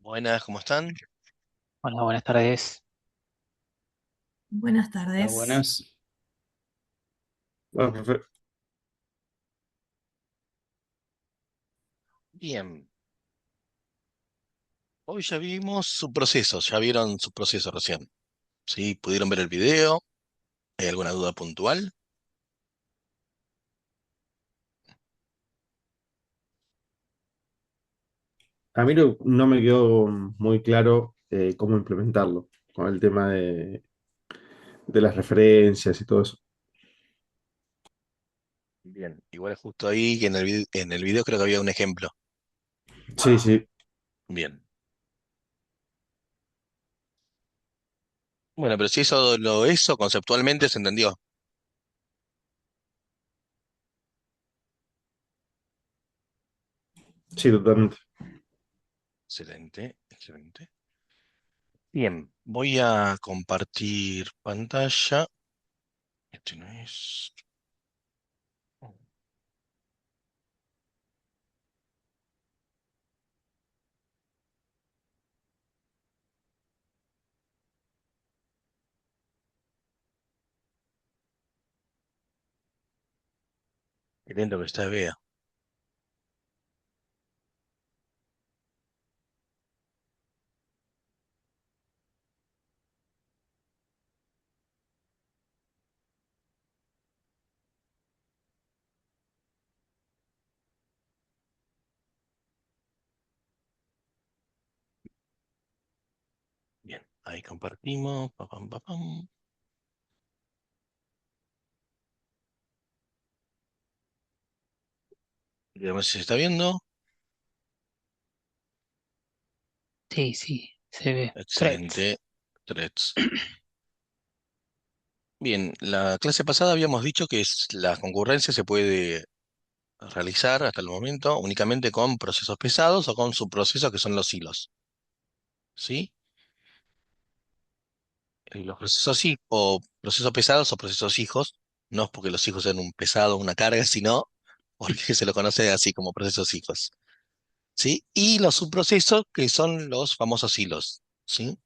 Buenas, ¿cómo están? Hola, buenas tardes. Buenas Hola, tardes. buenas. Bueno, Bien, hoy ya vimos su proceso, ya vieron su proceso recién. ¿Sí? ¿Pudieron ver el video? ¿Hay alguna duda puntual? a mí no me quedó muy claro cómo implementarlo con el tema de las referencias y todo eso. Bien, igual es justo ahí que en el video creo que había un ejemplo. Sí, sí, Bien. Bueno, pero si eso conceptualmente se entendió. sí, totalmente. Excelente, excelente. Bien, voy a compartir pantalla. Este no es. Qué lento que está, vea. Bien, ahí compartimos. Pa, pam, pa, pam. Y a ver si se está viendo. Sí, sí, se ve. Threads. Excelente. Threads. Bien, la clase pasada habíamos dicho que la concurrencia se puede realizar hasta el momento únicamente con procesos pesados o con subprocesos que son los hilos, ¿sí? Los procesos sí, o procesos pesados o procesos hijos, no es porque los hijos sean un pesado o una carga, sino porque se lo conoce así como procesos hijos, ¿sí? Y los subprocesos que son los famosos hilos, ¿sí?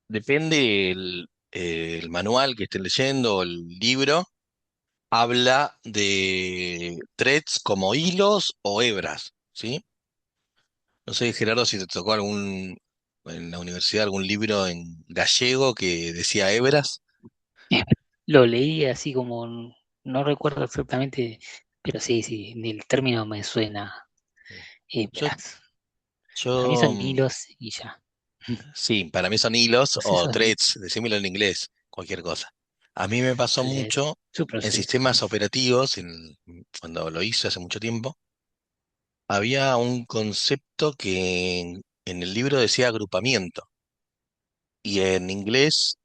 Depende el manual que estén leyendo o el libro habla de threads como hilos o hebras, ¿sí? No sé, Gerardo, si te tocó en la universidad algún libro en gallego que decía hebras. Lo leí así como, no recuerdo exactamente, pero sí, sí, el término me suena. Yo, Hebras. Para mí yo, son hilos y ya. sí, para mí son hilos o Procesos de threads, decímelo en inglés, cualquier cosa. A mí me pasó thread, mucho su en proceso. sistemas operativos, cuando lo hice hace mucho tiempo, había un concepto que en el libro decía agrupamiento y en inglés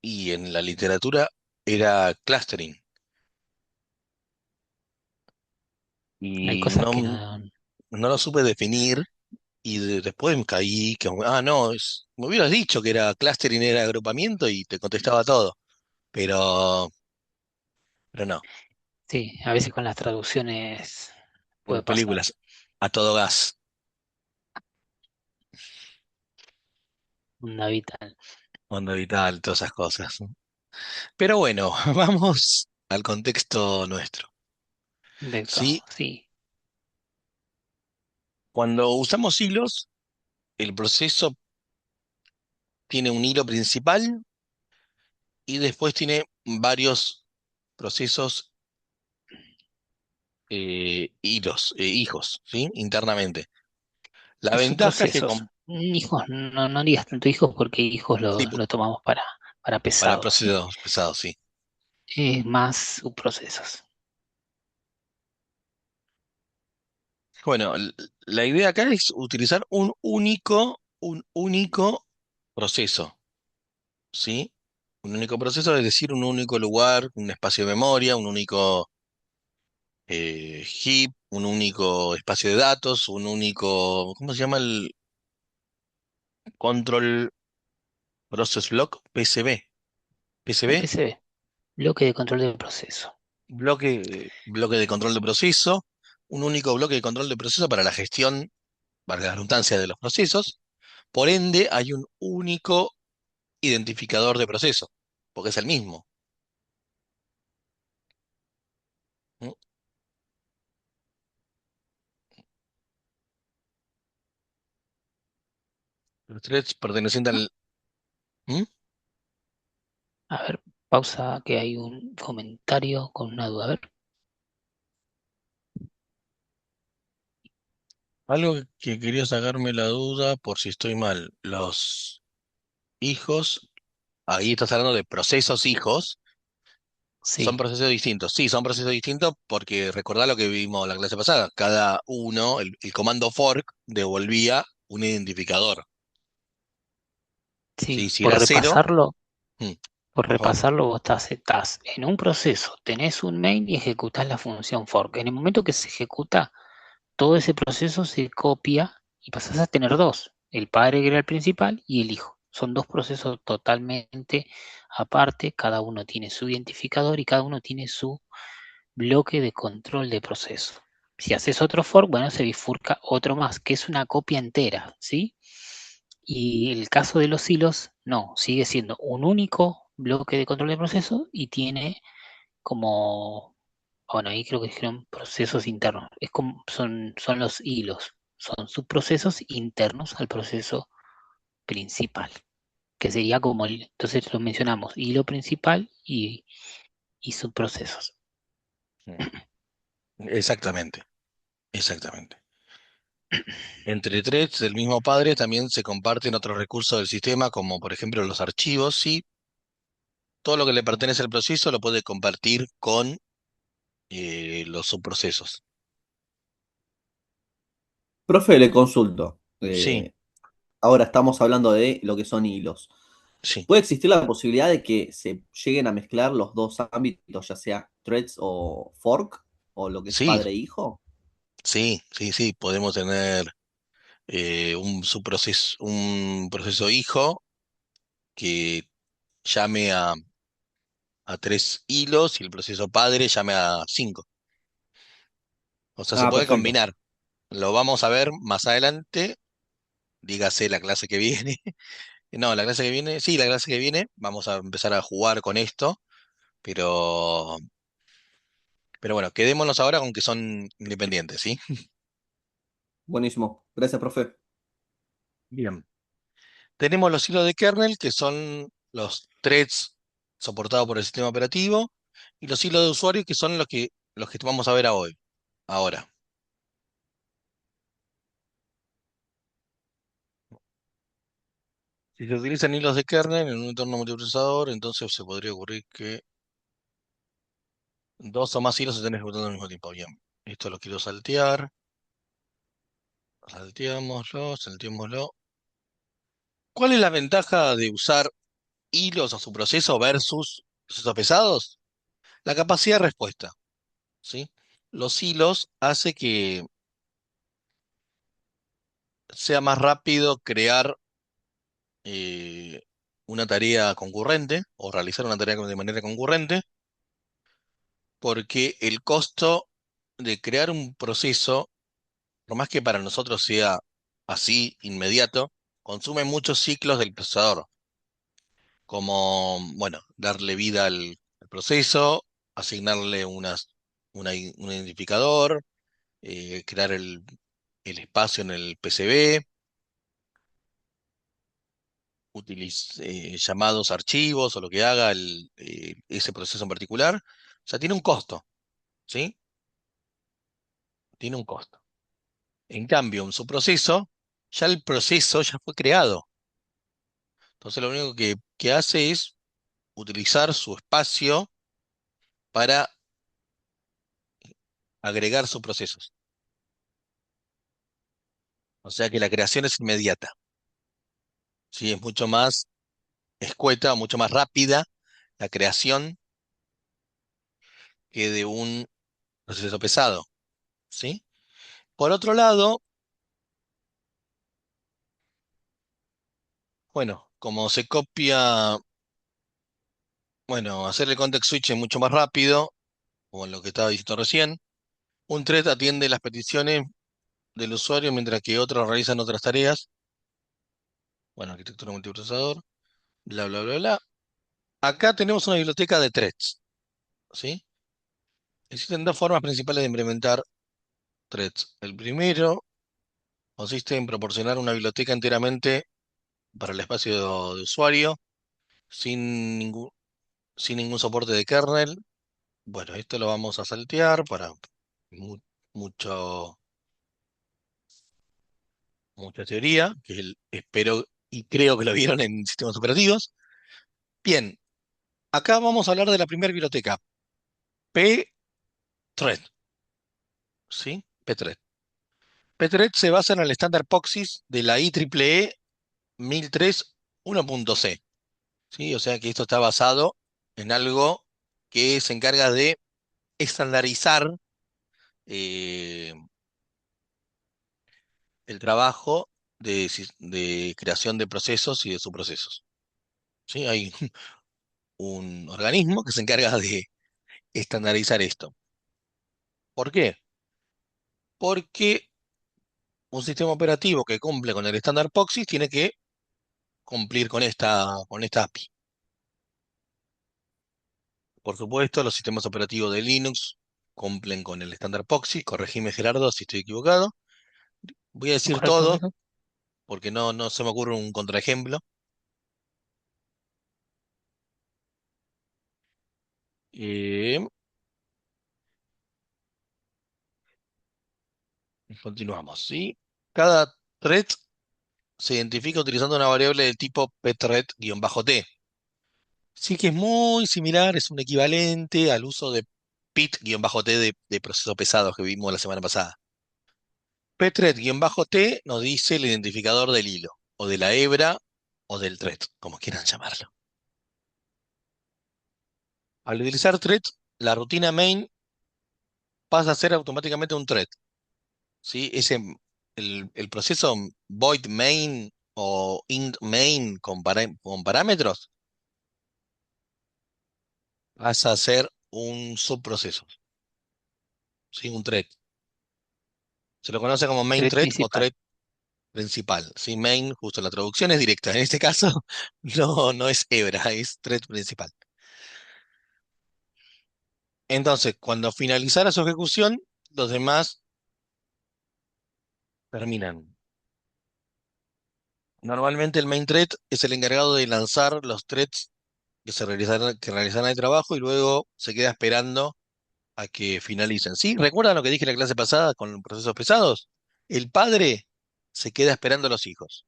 y en la literatura era clustering. Hay Y cosas que no, no. no lo supe definir y después me caí que, no, me hubieras dicho que era clustering, era agrupamiento y te contestaba todo, pero, pero no, Sí, a veces con las traducciones como puede pasar. películas, a todo gas, Onda vital. onda vital, todas esas cosas. ¿No? Pero bueno, vamos al contexto nuestro, Perfecto, ¿sí? sí. Cuando usamos hilos, el proceso tiene un hilo principal y después tiene varios procesos hijos, ¿sí? Internamente. La Sus ventaja es que procesos. Hijos, no, no digas tanto hijos porque hijos sí, lo tomamos para para pesados. procesos pesados, sí. Más subprocesos. Bueno, la idea acá es utilizar un único proceso, ¿sí? Un único proceso, es decir, un único lugar, un espacio de memoria, un único heap, un único espacio de datos, un único, ¿cómo se llama el Control Process Block? PCB. PCB, PCB, bloque de control del proceso. bloque de control de proceso. un único bloque de control de proceso para la gestión, valga la redundancia, de los procesos. Por ende, hay un único identificador de proceso, porque es el mismo. ¿Mm? Los threads pertenecientes al... ¿Mm? A ver, pausa, que hay un comentario con una duda. A ver, Algo que quería sacarme la duda por si estoy mal. Los hijos, ahí estás hablando de procesos hijos, son sí, procesos distintos. Sí, son procesos distintos porque recordá lo que vimos la clase pasada. Cada uno, el comando fork devolvía un identificador. ¿Sí? sí, Si era cero, mm, por por favor. repasarlo, vos estás en un proceso, tenés un main y ejecutás la función fork. En el momento que se ejecuta, todo ese proceso se copia y pasás a tener dos, el padre que era el principal y el hijo. Son dos procesos totalmente aparte, cada uno tiene su identificador y cada uno tiene su bloque de control de proceso. Si haces otro fork, bueno, se bifurca otro más, que es una copia entera, ¿sí? Y el caso de los hilos, no, sigue siendo un único bloque de control de proceso y tiene como, bueno, ahí creo que dijeron procesos internos. Es como, son los hilos, son subprocesos internos al proceso principal, que sería como entonces lo mencionamos, hilo principal y subprocesos. Mm, exactamente, exactamente. Entre threads del mismo padre también se comparten otros recursos del sistema, como por ejemplo los archivos, sí. Todo lo que le pertenece al proceso lo puede compartir con los subprocesos. Profe, le consulto. Sí, Ahora estamos hablando de lo que son hilos. sí, ¿Puede existir la posibilidad de que se lleguen a mezclar los dos ámbitos, ya sea threads o fork, o lo que es sí, padre e hijo? sí, sí, sí. Podemos tener un proceso hijo que llame a tres hilos y el proceso padre llame a cinco. O sea, se Ah, puede perfecto. combinar. Lo vamos a ver más adelante, dígase la clase que viene. No, la clase que viene, sí, la clase que viene, vamos a empezar a jugar con esto, pero, pero bueno, quedémonos ahora con que son independientes, ¿sí? Buenísimo. Gracias, profe. Bien. Tenemos los hilos de kernel, que son los threads soportados por el sistema operativo, y los hilos de usuario, que son los que vamos a ver a hoy, ahora. Si se utilizan hilos de kernel en un entorno multiprocesador, entonces se podría ocurrir que dos o más hilos se estén ejecutando al mismo tiempo. Bien, esto lo quiero saltear. Salteémoslo. ¿Cuál es la ventaja de usar hilos a su proceso versus procesos pesados? La capacidad de respuesta, ¿sí? Los hilos hace que sea más rápido crear eh, una tarea concurrente o realizar una tarea de manera concurrente, porque el costo de crear un proceso, por más que para nosotros sea así, inmediato, consume muchos ciclos del procesador, como, bueno, darle vida al proceso, asignarle un identificador, crear el espacio en el PCB, llamados archivos o lo que haga ese proceso en particular. O sea, tiene un costo, ¿sí? Tiene un costo. En cambio, en su proceso, ya el proceso ya fue creado. Entonces, lo único que hace es utilizar su espacio para agregar sus procesos. O sea que la creación es inmediata, ¿sí? Es mucho más escueta, mucho más rápida la creación que de un proceso pesado, ¿sí? Por otro lado, bueno, como se copia, bueno, hacer el context switch es mucho más rápido, como lo que estaba diciendo recién, Un thread atiende las peticiones del usuario mientras que otros realizan otras tareas. Bueno, arquitectura multiprocesador, bla, bla, bla, bla. Acá tenemos una biblioteca de threads, ¿sí? Existen dos formas principales de implementar threads. El primero consiste en proporcionar una biblioteca enteramente para el espacio de usuario, sin ningún soporte de kernel. Bueno, esto lo vamos a saltear para mu- mucho, mucha teoría, espero y creo que lo vieron en sistemas operativos. Bien, acá vamos a hablar de la primera biblioteca, pthread, ¿sí? Pthread. Pthread se basa en el estándar POSIX de la IEEE 1003 1.c, ¿sí? O sea que esto está basado en algo que se encarga de estandarizar eh, el trabajo de creación de procesos y de subprocesos, ¿sí? Hay un organismo que se encarga de estandarizar esto. ¿Por qué? Porque un sistema operativo que cumple con el estándar POSIX tiene que cumplir con esta API. Por supuesto, los sistemas operativos de Linux cumplen con el estándar POSIX. Corregime, Gerardo, si estoy equivocado. Voy a decir ¿Correcto, todo correcto? porque no se me ocurre un contraejemplo. Eh, Continuamos, ¿sí? Cada thread se identifica utilizando una variable del tipo pthread-t. Sí que es muy similar, es un equivalente al uso de pit-t de procesos pesados que vimos la semana pasada. Pthread-t nos dice el identificador del hilo, o de la hebra, o del thread, como quieran llamarlo. Al utilizar thread, la rutina main pasa a ser automáticamente un thread, ¿sí? El proceso void main o int main con parámetros pasa a ser un subproceso, ¿sí? Un thread. Se lo conoce como main Thread thread o principal. thread principal, ¿sí? Main, justo la traducción es directa. En este caso, no es hebra, es thread principal. Entonces, cuando finalizara su ejecución, los demás terminan. Normalmente el main thread es el encargado de lanzar los threads que realizarán el trabajo y luego se queda esperando a que finalicen. ¿Sí? ¿Recuerdan lo que dije en la clase pasada con procesos pesados? El padre se queda esperando a los hijos,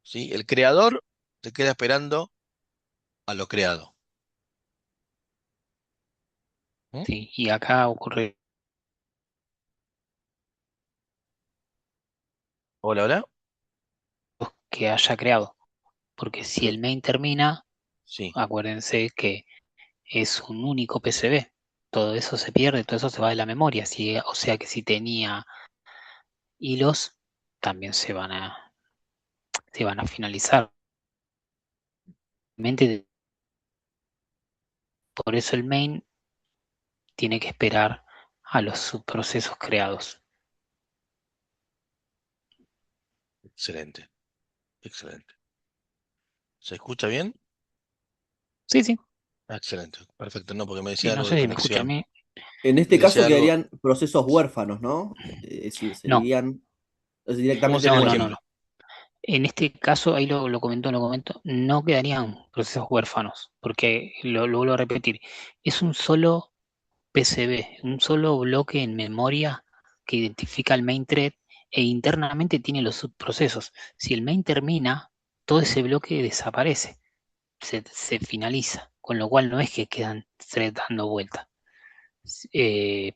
¿sí? El creador se queda esperando a lo creado. ¿Mm? Sí, y acá ocurre Hola, hola. que haya creado, porque si el main termina, Sí, acuérdense que es un único PCB. Todo eso se pierde, todo eso se va de la memoria. O sea que si tenía hilos, también se van a finalizar. Por eso el main tiene que esperar a los subprocesos creados. excelente, excelente. ¿Se escucha bien? Sí, sí, Ah, excelente, perfecto. No, porque me sí, decía no algo de sé si me escucha a conexión. mí. En Me este caso decía algo. quedarían procesos huérfanos, ¿no? Es decir, No, seguirían, es ¿Cómo directamente sería no, el no, huérfanos. no, ejemplo? no. En este caso, ahí lo comento, no quedarían procesos huérfanos, porque lo vuelvo a repetir, es un solo PCB, un solo bloque en memoria que identifica el main thread e internamente tiene los subprocesos. Si el main termina, todo ese bloque desaparece, se finaliza, con lo cual no es que quedan thread dando vuelta,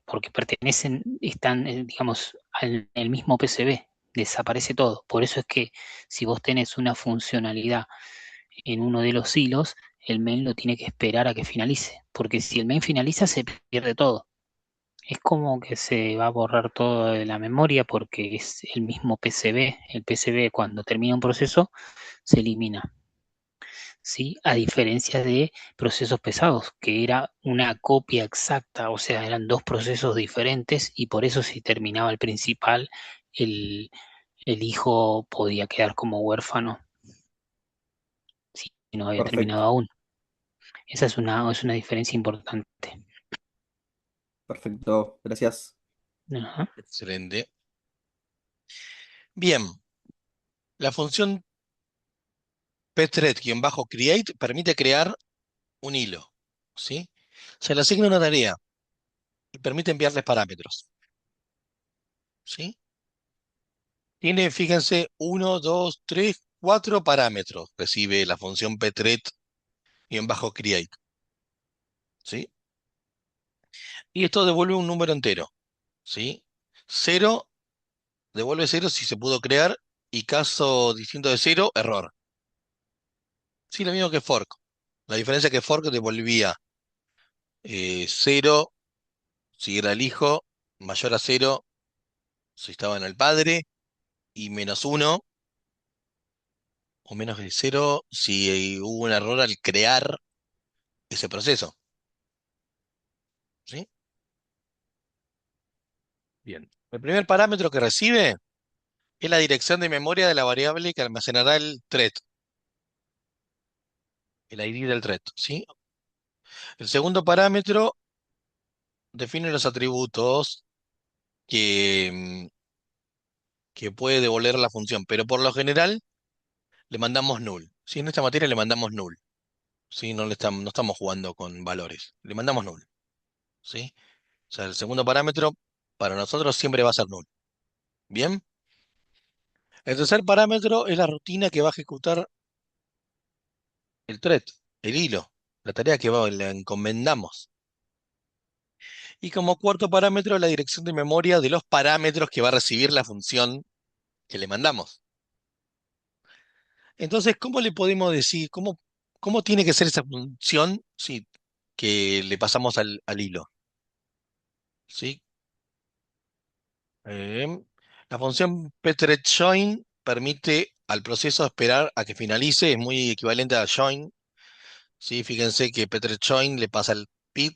porque están, digamos, al el mismo PCB, desaparece todo. Por eso es que si vos tenés una funcionalidad en uno de los hilos, el main lo tiene que esperar a que finalice, porque si el main finaliza se pierde todo. Es como que se va a borrar todo de la memoria porque es el mismo PCB. El PCB cuando termina un proceso se elimina. ¿sí? A diferencia de procesos pesados, que era una copia exacta, o sea, eran dos procesos diferentes y por eso si terminaba el principal, el, el hijo podía quedar como huérfano si no había terminado Perfecto, aún. Esa es una diferencia importante. perfecto. Gracias. Ajá. Excelente. Bien, la función pthread-create permite crear un hilo, ¿sí? Se le asigna una tarea y permite enviarles parámetros, ¿sí? Tiene, fíjense, uno, 2, 3, 4 parámetros recibe la función pthread-create, ¿sí? Y esto devuelve un número entero, ¿sí? Cero devuelve cero si se pudo crear y caso distinto de cero, error. Sí, lo mismo que fork. La diferencia es que fork devolvía 0 si era el hijo, mayor a cero si estaba en el padre, y menos uno o menos de cero si hubo un error al crear ese proceso. ¿Sí? Bien. El primer parámetro que recibe es la dirección de memoria de la variable que almacenará el thread, el ID del thread. ¿Sí? El segundo parámetro define los atributos que, que puede devolver la función, pero por lo general le mandamos null. ¿Sí? En esta materia le mandamos null. ¿Sí? No estamos jugando con valores. Le mandamos null. ¿Sí? O sea, el segundo parámetro para nosotros siempre va a ser null. ¿Bien? El tercer parámetro es la rutina que va a ejecutar el thread, el hilo, la tarea que le encomendamos. Y como cuarto parámetro, la dirección de memoria de los parámetros que va a recibir la función que le mandamos. Entonces, ¿cómo le podemos decir, cómo tiene que ser esa función, sí, que le pasamos al hilo? ¿Sí? Em, la función pthread-join permite al proceso esperar a que finalice, es muy equivalente a join. ¿Sí? Fíjense que pthread-join le pasa el PID,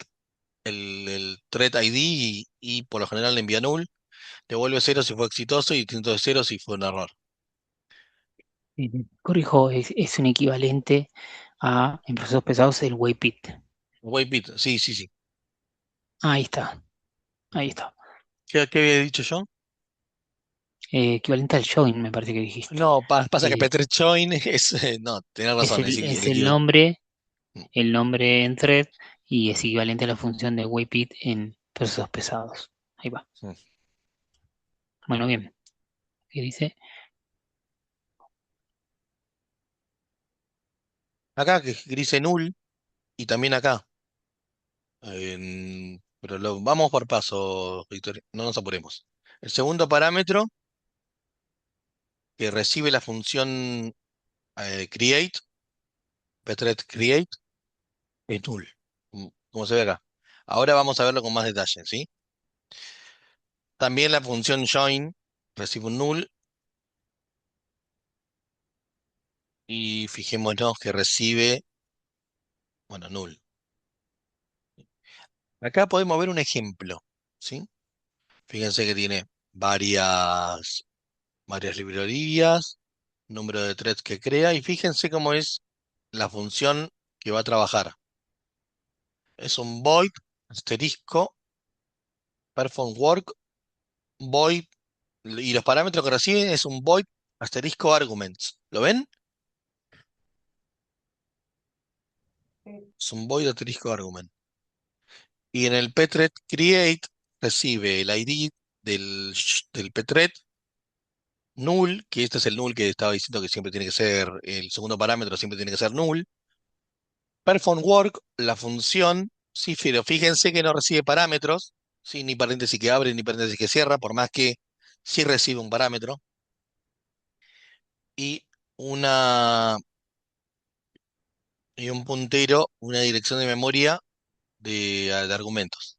el thread ID, y por lo general le envía null, devuelve cero si fue exitoso y distinto de cero si fue un error. Corrijo, es un equivalente a, en procesos pesados, el waypit. Waypit, sí, sí, sí. Ahí está, ahí Ujú. está. ¿Qué había dicho yo? Equivalente al join, me parece que dijiste. No, pasa que Eh, pthread-join es, no, tenés razón, es es el equivalente. Mm. el nombre en thread y es equivalente a la función de waypit en procesos pesados. Ahí va. Mm. Bueno, bien. ¿Qué dice? Acá que dice null y también acá. Pero vamos por paso, Victoria, no nos apuremos. El segundo parámetro que recibe la función create, pthread create, es null, como se ve acá. Ahora vamos a verlo con más detalle, ¿sí? También la función join recibe un null y fijémonos que recibe, bueno, null. Acá podemos ver un ejemplo, ¿sí? Fíjense que tiene varias librerías, número de threads que crea y fíjense cómo es la función que va a trabajar. Es un void, asterisco, perform work, void, y los parámetros que reciben es un void, asterisco, arguments. ¿Lo ven? Es un void, asterisco, argument. Y en el pthread create recibe el ID del pthread null, que este es el null que estaba diciendo que siempre tiene que ser, el segundo parámetro siempre tiene que ser null. Perform work, la función, sí, pero fíjense que no recibe parámetros, ¿sí? Ni paréntesis que abre ni paréntesis que cierra, por más que sí recibe un parámetro. Y una y un puntero, una dirección de memoria de argumentos.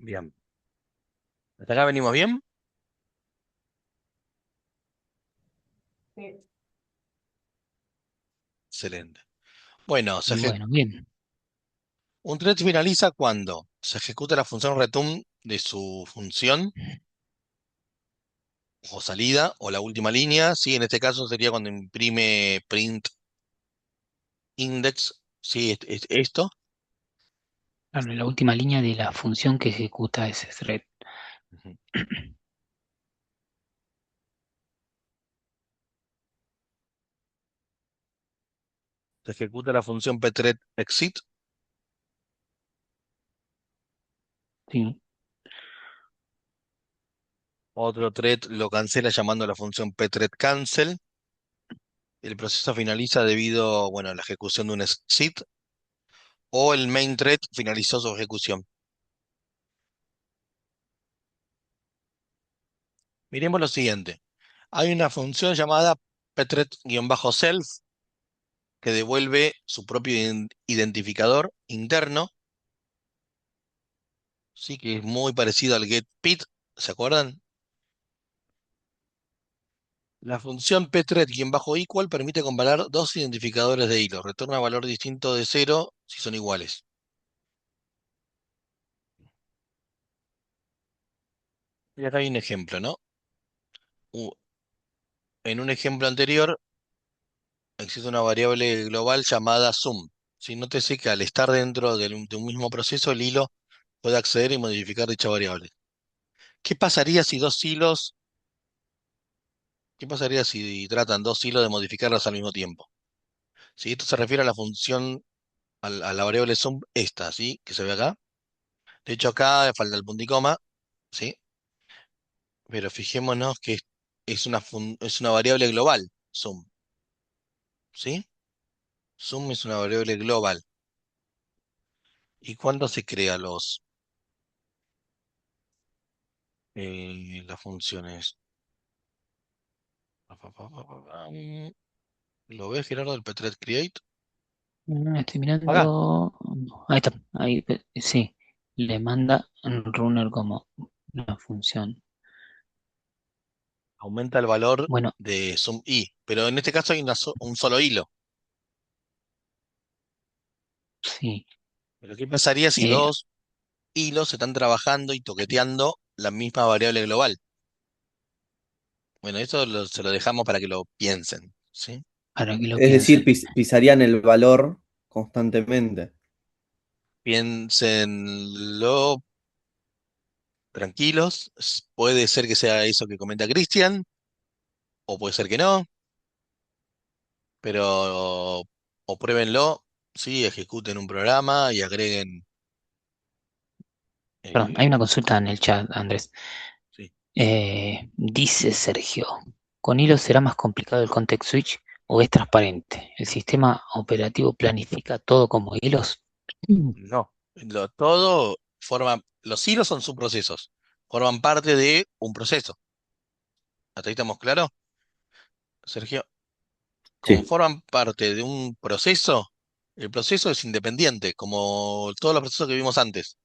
Bien. ¿Hasta acá venimos bien? Excelente. Bueno, Y bueno, bien. un thread finaliza cuando se ejecuta la función return de su función o salida o la última línea. Sí, en este caso sería cuando imprime print index. Sí, esto. Claro, la última línea de la función que ejecuta ese thread. Ujú. Se ejecuta la función pthread exit. Sí. Otro thread lo cancela llamando a la función pthread cancel. El proceso finaliza debido, bueno, a la ejecución de un exit o el main thread finalizó su ejecución. Miremos lo siguiente. Hay una función llamada pthread-self que devuelve su propio identificador interno, sí, que es muy parecido al getPit, ¿se acuerdan? La función pthread-equal permite comparar dos identificadores de hilo. Retorna valor distinto de cero si son iguales. Y acá hay un ejemplo, ¿no? U- En un ejemplo anterior existe una variable global llamada sum. Si nótese que al estar dentro de un mismo proceso, el hilo puede acceder y modificar dicha variable. ¿Qué pasaría si dos hilos, qué pasaría si tratan dos hilos de modificarlas al mismo tiempo? Si esto se refiere a la función, a la variable sum, esta, ¿sí? Que se ve acá. De hecho, acá falta el punto y coma, ¿sí? Pero fijémonos que es una variable global, sum, ¿sí? Sum es una variable global. ¿Y cuándo se crea las funciones? ¿Lo ves, Gerardo, del Pthread Create? Estoy Acá. mirando. Ahí está. Ahí, sí. Le manda un runner como una función. Aumenta el valor Bueno, de sum i, pero en este caso hay un solo hilo. sí. Pero ¿qué pasaría si Eh, dos hilos están trabajando y toqueteando la misma variable global? Bueno, eso se lo dejamos para que lo piensen, ¿sí? para que lo Es decir, piensen. pisarían el valor constantemente. Piénsenlo tranquilos. Puede ser que sea eso que comenta Cristian, o puede ser que no, pero o pruébenlo, sí, ejecuten un programa y agreguen. Perdón, hay eh, una consulta en el chat, Andrés. sí. Dice Sergio, ¿con hilos será más complicado el context switch o es transparente? ¿El sistema operativo planifica todo como hilos? No, todo forma, los hilos son subprocesos, forman parte de un proceso. ¿Hasta ahí estamos claros, Sergio? Como Sí. forman parte de un proceso, el proceso es independiente, como todos los procesos que vimos antes.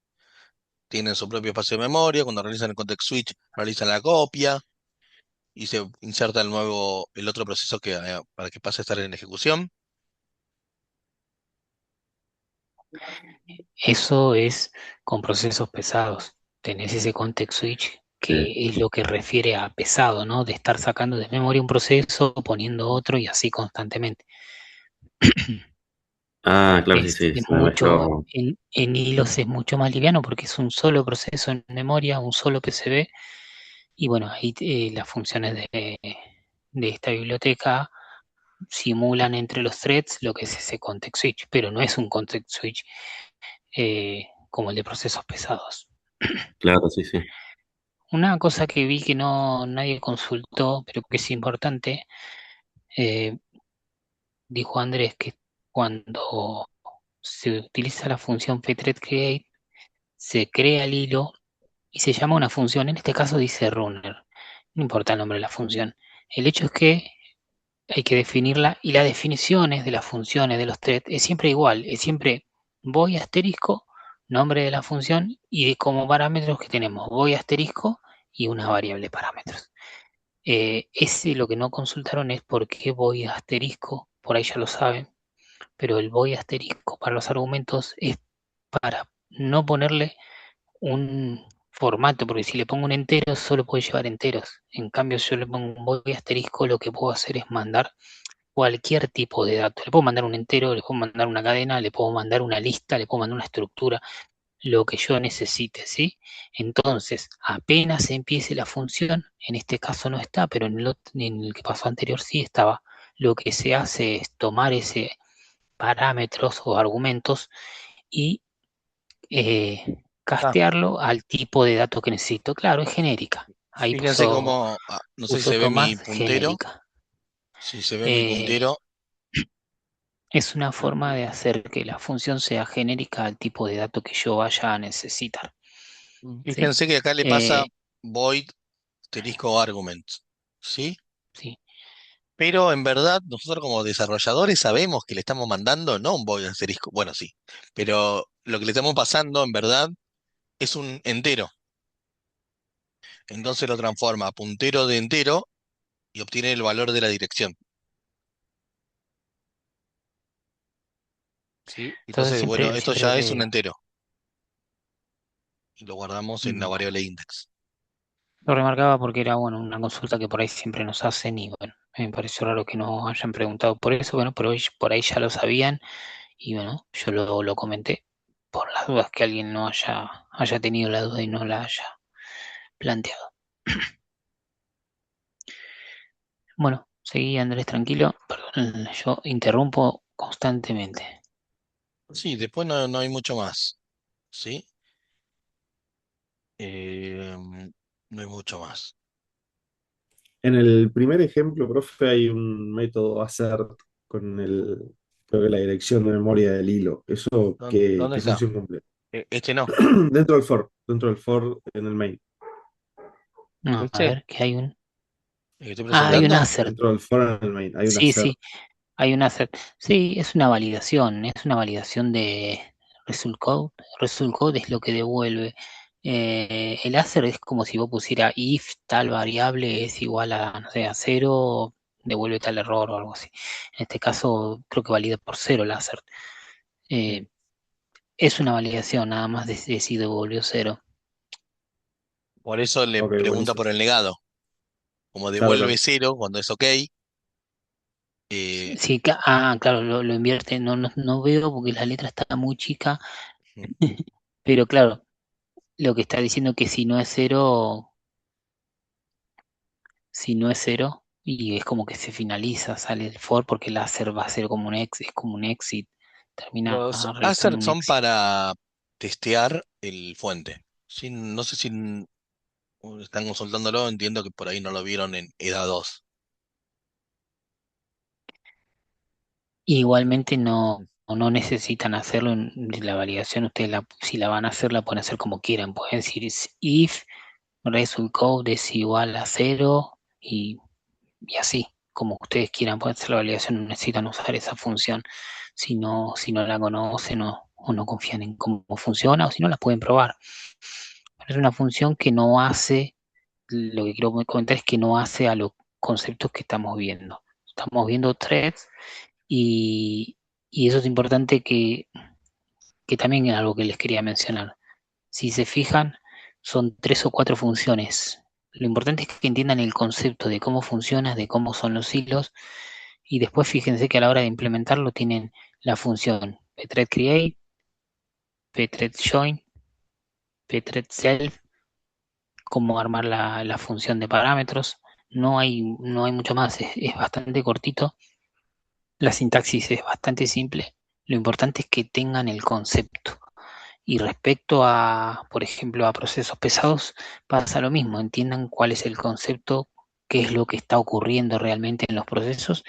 Tienen su propio espacio de memoria, cuando realizan el context switch, realizan la copia y se inserta el otro proceso para que pase a estar en ejecución. Eso es con procesos pesados. Tenés ese context switch que es lo que refiere a pesado, ¿no? De estar sacando de memoria un proceso, poniendo otro y así constantemente. Ah, claro, sí, sí, se me mezcló. En hilos es mucho más liviano porque es un solo proceso en memoria, un solo PCB. Y bueno, ahí las funciones de esta biblioteca simulan entre los threads lo que es ese context switch, pero no es un context switch como el de procesos pesados. Claro, sí, sí. Una cosa que vi que no nadie consultó, pero que es importante, eh, dijo Andrés que cuando se utiliza la función pthread-create, se crea el hilo y se llama una función, en este caso dice runner, no importa el nombre de la función. El hecho es que hay que definirla y las definiciones de las funciones de los threads es siempre igual, es siempre voy asterisco nombre de la función y de como parámetros que tenemos void asterisco y una variable parámetros. Ese lo que no consultaron es por qué void asterisco, por ahí ya lo saben, pero el void asterisco para los argumentos es para no ponerle un formato, porque si le pongo un entero solo puede llevar enteros. En cambio, si yo le pongo un void asterisco, lo que puedo hacer es mandar cualquier tipo de dato. Le puedo mandar un entero, le puedo mandar una cadena, le puedo mandar una lista, le puedo mandar una estructura, lo que yo necesite, ¿sí? Entonces, apenas empiece la función, en este caso no está, pero en el que pasó anterior sí estaba. Lo que se hace es tomar ese parámetros o argumentos y Ah, castearlo al tipo de dato que necesito. Claro, es genérica. Ahí fíjense cómo, no sé si puso se ve mi Tomás puntero, genérica. si se ve mi Eh, puntero, es una forma de hacer que la función sea genérica al tipo de dato que yo vaya a necesitar. ¿Sí? fíjense que acá le pasa Eh, void asterisco arguments, ¿sí? sí. Pero en verdad, nosotros como desarrolladores sabemos que le estamos mandando no un void asterisco, bueno, sí, pero lo que le estamos pasando en verdad es un entero. Entonces lo transforma a puntero de entero y obtiene el valor de la dirección. ¿Sí? Entonces Entonces, bueno, esto siempre lo ya que es un digo. entero y lo guardamos en la Bueno, variable index. lo remarcaba porque era bueno una consulta que por ahí siempre nos hacen y bueno, me pareció raro que no hayan preguntado por eso, bueno, pero por ahí ya lo sabían y bueno, yo lo comenté por las dudas que alguien no haya tenido la duda y no la haya planteado. Bueno, seguí Andrés tranquilo, perdón, yo interrumpo constantemente. Sí, después no hay mucho más. ¿Sí? Eh, no hay mucho más. En el primer ejemplo, profe, hay un método assert con creo que la dirección de memoria del hilo. ¿Eso qué, ¿Dónde qué está? función cumple? Este no. Dentro del for en el main. No, a ¿Este? ver, que hay un... ¿El que estoy Ah, hay un presentando? assert. Dentro del for en el main hay un Sí, assert. sí, hay un assert. Sí, es una validación de result code. Result code es lo que devuelve. El assert es como si vos pusiera if tal variable es igual a, no sé, a cero, devuelve tal error o algo así. En este caso, creo que valida por cero el assert. Mm. Eh, es una validación, nada más de si devolvió cero. Por eso le Ok, pregunta buenísimo. por el legado. Como Claro, devuelve claro. cero cuando es ok, eh, Sí, claro, lo invierte. No veo porque la letra está muy chica, mm, pero claro, lo que está diciendo que si no es cero, y es como que se finaliza, sale el for porque el láser va a ser como un es como un exit, termina los realizando asserts un son exit. para testear el fuente. Sí, no sé si están consultándolo, entiendo que por ahí no lo vieron en EDA 2. Igualmente no necesitan hacerlo en la validación, ustedes si la van a hacer, la pueden hacer como quieran. Pueden decir if result code es igual a cero y así, como ustedes quieran, pueden hacer la validación, no necesitan usar esa función si no la conocen o no confían en cómo funciona, o si no la pueden probar. Pero es una función que no hace, lo que quiero comentar es que no hace a los conceptos que estamos viendo. Estamos viendo threads y eso es importante que también es algo que les quería mencionar. Si se fijan, son tres o cuatro funciones. Lo importante es que entiendan el concepto de cómo funciona, de cómo son los hilos, y después fíjense que a la hora de implementarlo tienen la función pthread create, pthread join, pthread self, cómo armar la función de parámetros. No hay mucho más, es bastante cortito. La sintaxis es bastante simple. Lo importante es que tengan el concepto. Y respecto a, por ejemplo, a procesos pesados, pasa lo mismo, entiendan cuál es el concepto, qué es lo que está ocurriendo realmente en los procesos,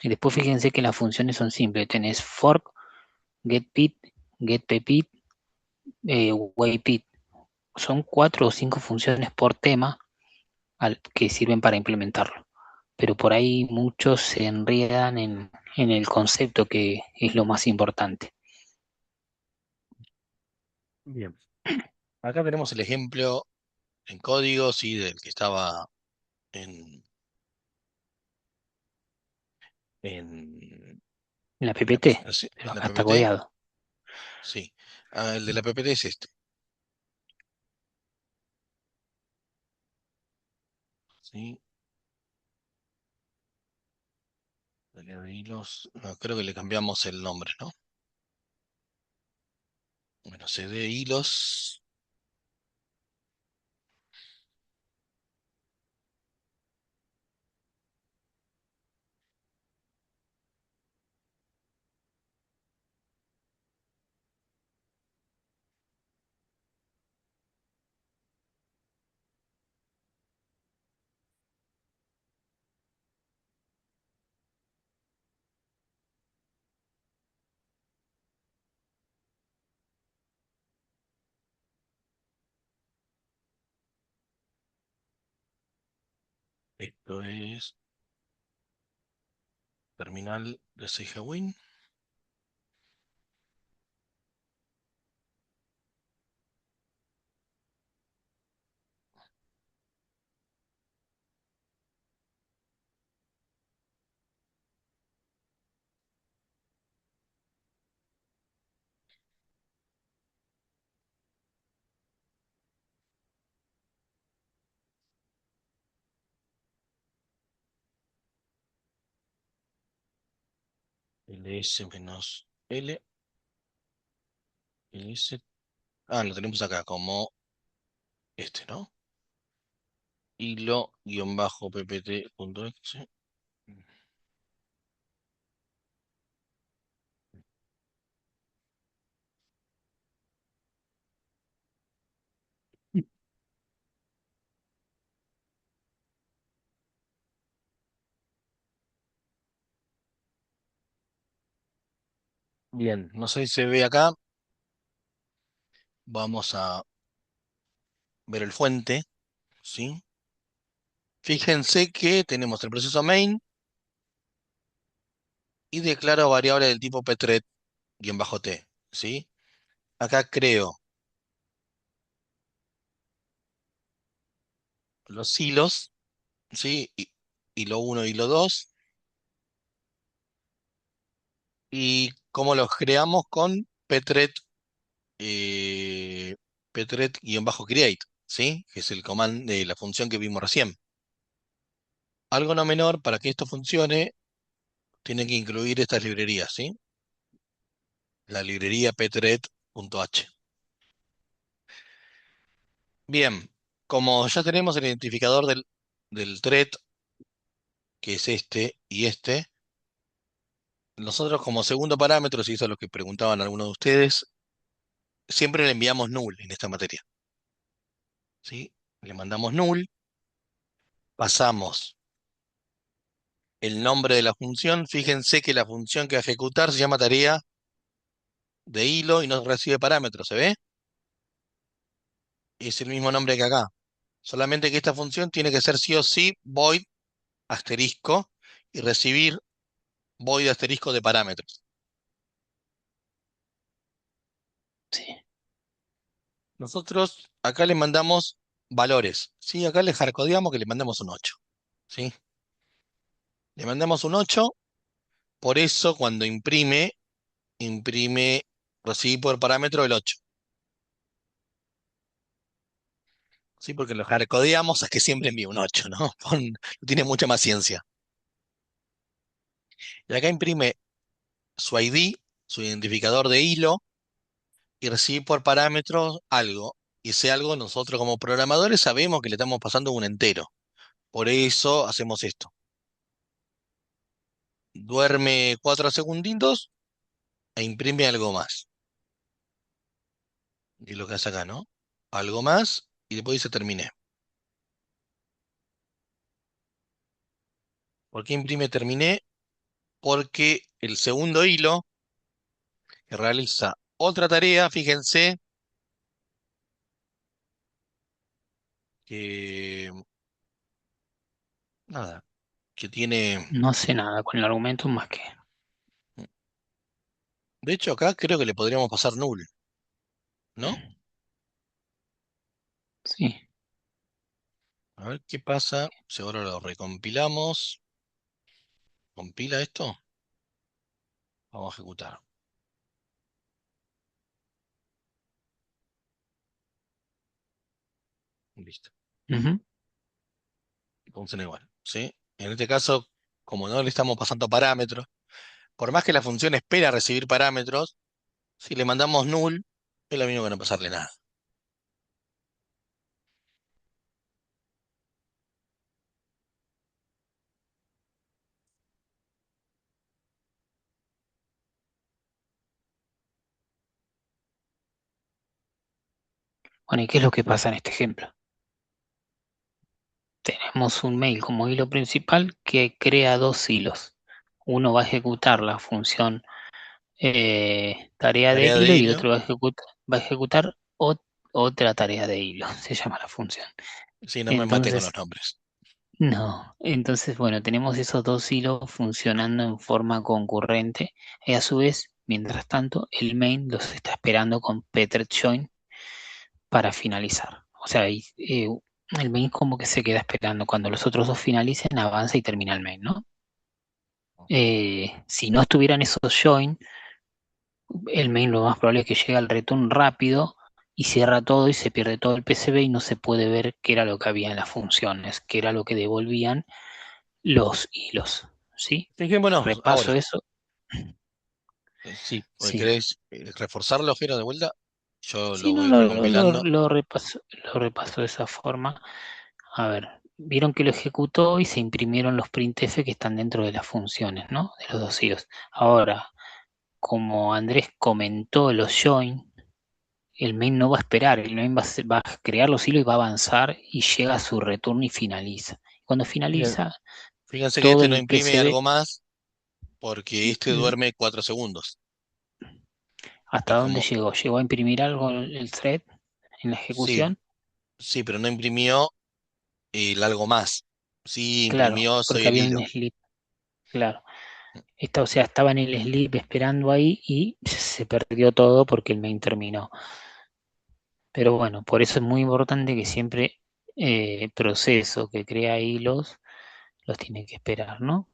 y después fíjense que las funciones son simples, tenés fork, getPit, getPpit, wayPit, son cuatro o cinco funciones por tema que sirven para implementarlo, pero por ahí muchos se enredan en el concepto que es lo más importante. Bien. Acá tenemos el ejemplo en código, sí, del que estaba en, en, En la en la PPT, presentación, pero en la acá está PPT. codeado. Sí. Ah, el de la PPT es este. Sí. Tarea de hilos. No, creo que le cambiamos el nombre, ¿no? Bueno, CD hilos. Esto es terminal de CGWin. ls menos L. ls. Ah, lo tenemos acá como este, ¿no? Hilo guión bajo ppt.exe. Bien, no sé si se ve acá. Vamos a ver el fuente, ¿sí? Fíjense que tenemos el proceso main y declaro variable del tipo pthread-t, ¿sí? Acá creo los hilos, ¿sí? Hilo 1, hilo 2. ¿Y cómo los creamos? Con pthread, eh, pthread-create, ¿sí? Que es el comando de la función que vimos recién. Algo no menor, para que esto funcione, tiene que incluir estas librerías, ¿sí? La librería pthread.h. Bien, como ya tenemos el identificador del thread, que es este y este, nosotros como segundo parámetro, si eso es lo que preguntaban algunos de ustedes, siempre le enviamos null en esta materia, ¿sí? Le mandamos null, pasamos el nombre de la función. Fíjense que la función que va a ejecutar se llama tarea de hilo y no recibe parámetros, ¿se ve? Es el mismo nombre que acá. Solamente que esta función tiene que ser sí o sí void asterisco y recibir void asterisco de parámetros. Sí. Nosotros acá le mandamos valores, ¿sí? Acá le hardcodeamos que le mandamos un 8, ¿sí? Le mandamos un 8, por eso cuando imprime recibir por parámetro el 8, ¿sí? Porque lo hardcodeamos es que siempre envía un 8, ¿no? Tiene mucha más ciencia. Y acá imprime su ID, su identificador de hilo, y recibe por parámetros algo. Y ese algo nosotros como programadores sabemos que le estamos pasando un entero. Por eso hacemos esto. Duerme 4 segunditos e imprime algo más. Y lo que hace acá, ¿no? Algo más y después dice terminé. ¿Por qué imprime terminé? Porque el segundo hilo que realiza otra tarea, fíjense que nada, que tiene. No hace nada con el argumento más que. De hecho, acá creo que le podríamos pasar null, ¿no? Sí. A ver qué pasa si ahora lo recompilamos. ¿Compila esto? Vamos a ejecutar. Listo. Ujú. Funciona igual, ¿sí? En este caso, como no le estamos pasando parámetros, por más que la función espera recibir parámetros, si le mandamos null, es lo mismo que no pasarle nada. Bueno, ¿y qué es lo que pasa en este ejemplo? Tenemos un mail como hilo principal que crea dos hilos. Uno va a ejecutar la función tarea de Tarea de hilo y el hilo. otro va a ejecutar otra tarea de hilo, se llama la función. Sí, no me mate con Entonces, los nombres. no, entonces, bueno, tenemos esos dos hilos funcionando en forma concurrente y a su vez, mientras tanto, el main los está esperando con Petred join para finalizar. O sea, el main como que se queda esperando. Cuando los otros dos finalicen, avanza y termina el main, ¿no? Si no estuvieran esos join, el main lo más probable es que llegue al return rápido y cierra todo y se pierde todo el PCB y no se puede ver qué era lo que había en las funciones, qué era lo que devolvían los hilos, ¿sí? Fijémonos Repaso ahora. eso, Sí, porque sí. querés reforzar la ojera de vuelta. Yo Sí, lo no, voy recompilando. lo repaso de esa forma. A ver, vieron que lo ejecutó y se imprimieron los printf que están dentro de las funciones, ¿no? De los dos hilos. Ahora, como Andrés comentó los join, el main no va a esperar, el main va a crear los hilos y va a avanzar y llega a su return y finaliza. Cuando Fíjense, finaliza, fíjense que todo este no el imprime algo PCB, más porque este mm, duerme 4 segundos. ¿hasta Es dónde como, llegó? ¿Llegó a imprimir algo el thread en la sí, ejecución? sí, pero no imprimió el algo más. Sí, Claro, imprimió soy porque el había hilo. un slip, claro. O sea, estaba en el slip esperando ahí y se perdió todo porque el main terminó. Pero bueno, por eso es muy importante que siempre proceso que crea hilos los tiene que esperar, ¿no?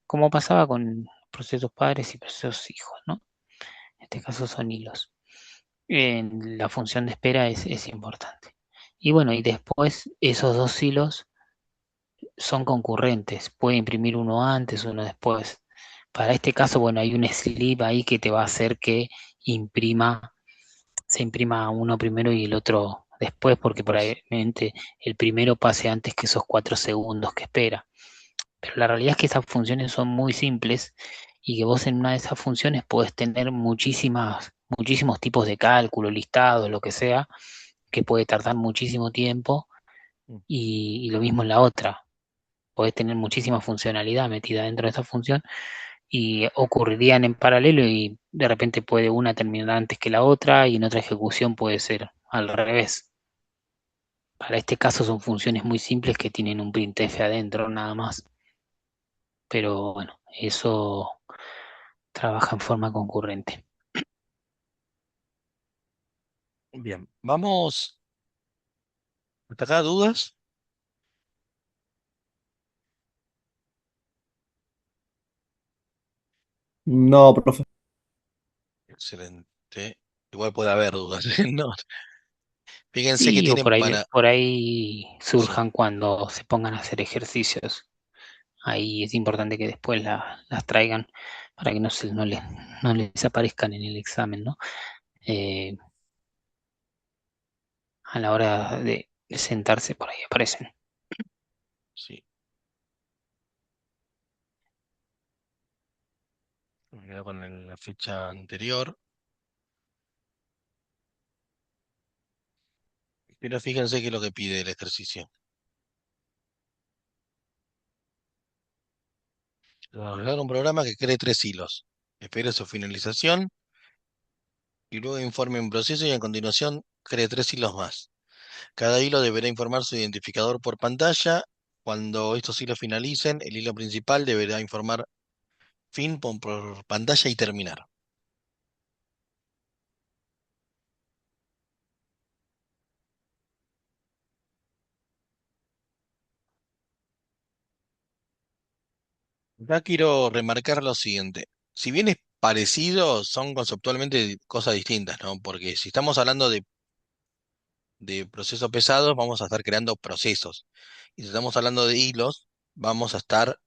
Como pasaba con procesos padres y procesos hijos, ¿no? En este caso son hilos. La función de espera es importante. Y bueno, y después esos dos hilos son concurrentes. Puede imprimir uno antes, uno después. Para este caso, bueno, hay un slip ahí que te va a hacer que imprima, se imprima uno primero y el otro después, porque Pues, probablemente el primero pase antes que esos 4 segundos que espera. Pero la realidad es que esas funciones son muy simples y que vos en una de esas funciones podés tener muchísimos tipos de cálculo, listados, lo que sea, que puede tardar muchísimo tiempo mm, y lo mismo en la otra. Podés tener muchísima funcionalidad metida dentro de esa función y ocurrirían en paralelo y de repente puede una terminar antes que la otra y en otra ejecución puede ser al revés. Para este caso son funciones muy simples que tienen un printf adentro nada más. Pero bueno, eso trabaja en forma concurrente. bien, vamos. ¿Hasta acá dudas? No, profe. Excelente. Igual puede haber dudas, ¿no? Fíjense que Sí, o tienen para... por ahí Sí, surjan cuando se pongan a hacer ejercicios. Ahí es importante que después las traigan para que no les aparezcan en el examen, ¿no? Eh, a la hora de sentarse por ahí aparecen. sí. Me quedo con la fecha anterior. Pero fíjense que es lo que pide el ejercicio. Desarrollar un programa que cree 3 hilos. Espere su finalización y luego informe un proceso y a continuación cree 3 hilos más. Cada hilo deberá informar su identificador por pantalla. Cuando estos hilos finalicen, el hilo principal deberá informar fin por pantalla y terminar. Ya quiero remarcar lo siguiente. Si bien es parecido, son conceptualmente cosas distintas, ¿no? Porque si estamos hablando de procesos pesados, vamos a estar creando procesos. Y si estamos hablando de hilos, vamos a estar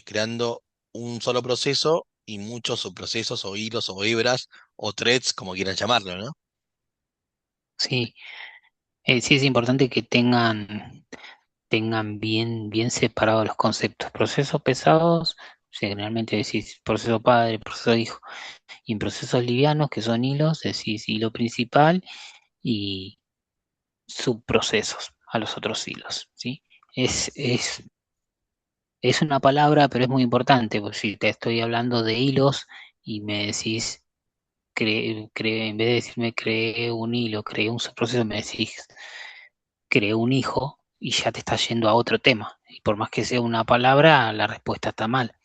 creando un solo proceso y muchos subprocesos o hilos o hebras o threads, como quieran llamarlo, ¿no? Sí, sí es importante que tengan bien separados los conceptos. Procesos pesados, generalmente decís proceso padre, proceso hijo, y en procesos livianos, que son hilos, decís hilo principal y subprocesos a los otros hilos, ¿sí? Es, es, es una palabra, pero es muy importante, porque si te estoy hablando de hilos y me decís, en vez de decirme creé un hilo, creé un subproceso, me decís creé un hijo y ya te estás yendo a otro tema. Y por más que sea una palabra, la respuesta está mal.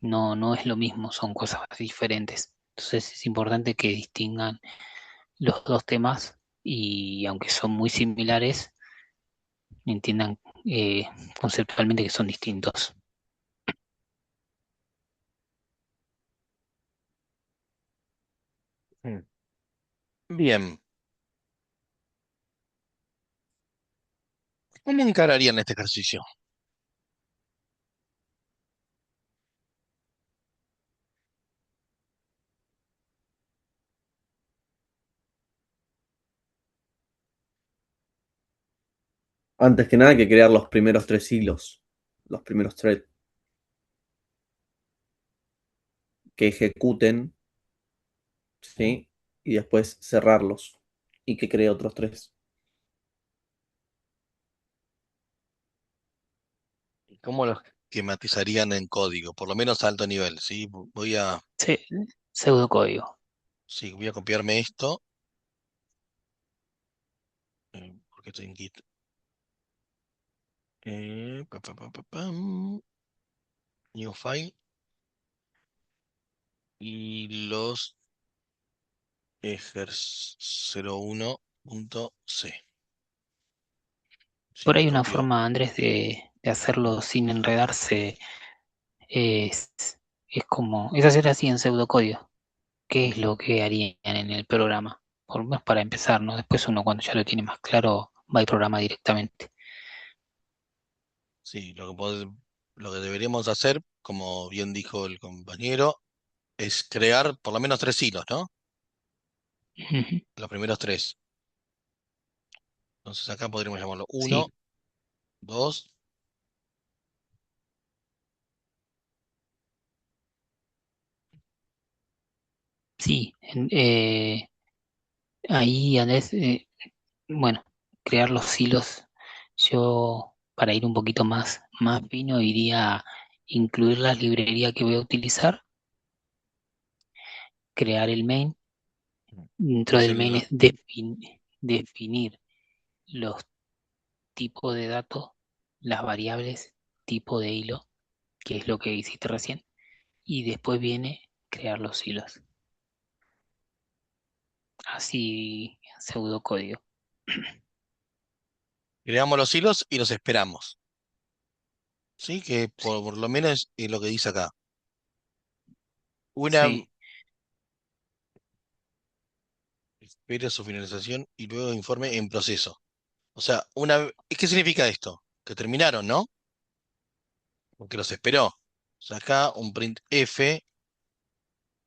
No, no es lo mismo, son cosas diferentes. Entonces es importante que distingan los dos temas y aunque son muy similares, entiendan conceptualmente que son distintos. Mm. Bien, ¿cómo encararían este ejercicio? Antes que nada hay que crear los primeros tres hilos, los primeros threads que ejecuten, ¿sí? Y después cerrarlos y que cree otros tres. ¿Cómo los esquematizarían en código? Por lo menos a alto nivel, ¿sí? Sí, pseudocódigo. Sí, voy a copiarme esto, porque estoy en Git. New file y los ejers 01.c. Sí, Por me ahí una copió. forma, Andrés, de hacerlo sin enredarse es, es hacer así en pseudocódigo. ¿Qué es Ujú. lo que harían en el programa? Por lo menos para empezar, ¿no? Después uno cuando ya lo tiene más claro va y programa directamente. Sí, lo que deberíamos hacer, como bien dijo el compañero, es crear por lo menos tres hilos, ¿no? Ujú. Los primeros tres. Entonces acá podríamos llamarlo uno, Sí, dos. sí. Ahí, Andrés, bueno, crear los hilos. Yo, para ir un poquito más fino, iría a incluir la librería que voy a utilizar, crear el main. Dentro Es del main el, es definir los tipos de datos, las variables, tipo de hilo, que es lo que hiciste recién, y después viene crear los hilos. Así, pseudocódigo. creamos los hilos y los esperamos. Sí, que Sí, por lo menos es lo que dice acá. Una sí, espera su finalización y luego informe en proceso. O sea, ¿qué significa esto? Que terminaron, ¿no? Porque los esperó. O sea, acá un print F